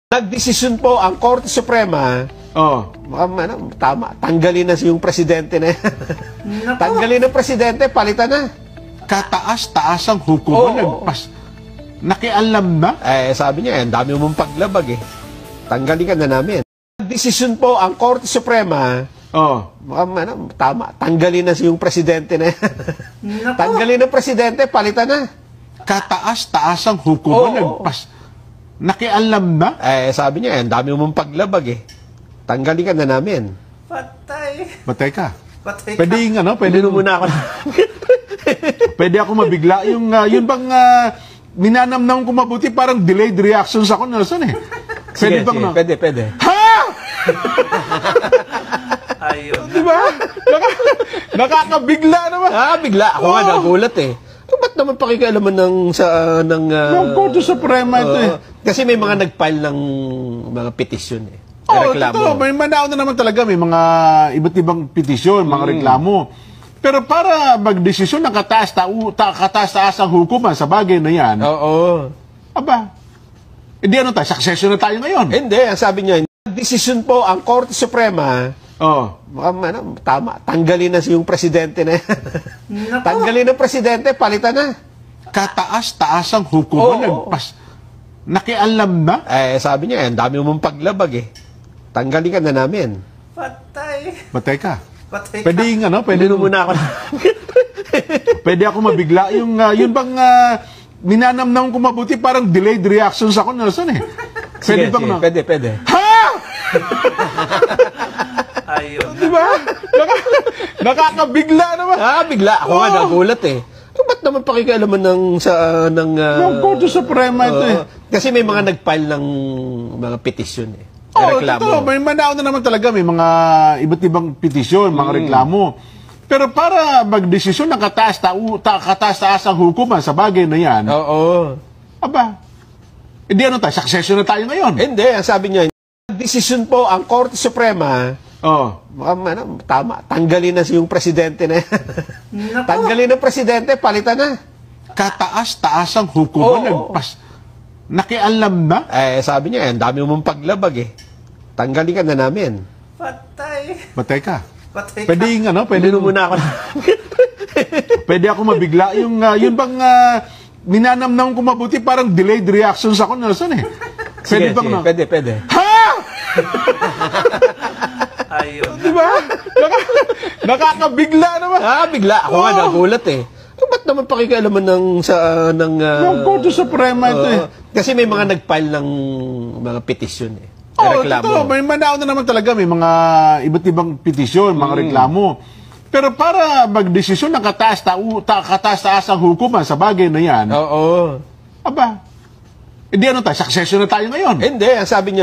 Nagdesisyon po ang Korte Suprema, tama, tanggalin na yung presidente na yan. Tanggalin ng presidente, palitan na. Kataas-taas ang hukuman, nagpas. Nakialam na? Sabi niya, ang dami mong paglabag eh. Tanggalin ka na namin. Nagdesisyon po ang Korte Suprema, tama, tanggalin na yung presidente na yan. Tanggalin ng presidente, palitan na. Kataas-taas ang hukuman, nagpas. Nakialam na? Sabi niya, ang dami mong paglabag eh. Tanggalin ka na namin. Patay ka. Patay ka. Pwede muna ako. Pwede ako mabigla. Yun bang minanamnam ko mabuti, parang delayed reactions ako, Nelson eh. Pwede bang no? Pwede. Ha? Ayun. Diba? Nakakabigla naman. Bigla. Ako nga nagulat eh. Ba't naman pakikialaman ng Korte Suprema ito eh. Kasi may mga nag-file ng mga petisyon eh. Reklamo. Totoo. May manao na naman talaga. May mga iba't ibang petisyon, mga reklamo. Pero para magdesisyon ng kataas-taas ang hukuman sa bagay na yan. Aba, hindi ano tayo, succession na tayo ngayon. Hindi, ang sabi niya, desisyon po ang Korte Suprema, tama, tanggalin na yung presidente na yan. Tanggalin ng presidente, palitan na. Kataas-taas ang hukuman, nagpas. Nakialam na? Sabi niya, ang dami mong paglabag eh. Tanggalin ka na namin. Patay ka. Pwede muna ako. Pwede ako mabigla. Yun bang minanamnam ko mabuti, parang delayed reactions ako, Nelson eh. Pwede bang no? Pwede. Ha? Ayun. Diba? Nakakabigla naman. Bigla. Ako nga nagulat eh. Ba't naman pakikialaman ng Korte Suprema ito eh. Kasi may mga nag-file ng mga petisyon eh. Reklamo. Totoo. May manao na naman talaga. May mga iba't ibang petisyon, mga reklamo. Pero para magdesisyon ng kataas-taas ang hukuman sa bagay na yan. Aba, hindi ano tayo, succession na tayo ngayon. Hindi, ang sabi niya, desisyon po ang Korte Suprema, tama, tanggalin na yung presidente na yan. Tanggalin ng presidente, palitan na. Kataas-taas ang hukuman, nagpas. Nakialam na? Sabi niya, ang dami mong paglabag eh. Tanggalin ka na namin. Patay ka. Pwede muna ako. Pwede ako mabigla. Yun bang minanamnam ko mabuti, parang delayed reactions ako, Nelson eh. Pwede bang no? Pwede. Ha? Ayun. Diba? Nakakabigla naman. Bigla. Ako nga nagulat eh. Ba't naman pakikialaman ng Korte Suprema ito eh. Kasi may mga nag-file ng mga petisyon eh. Reklamo. Totoo. May manao na naman talaga. May mga iba't ibang petisyon, mga reklamo. Pero para magdesisyon ng kataas-taas ang hukuman sa bagay na yan. Aba, hindi ano tayo, succession na tayo ngayon. Hindi, ang sabi niya,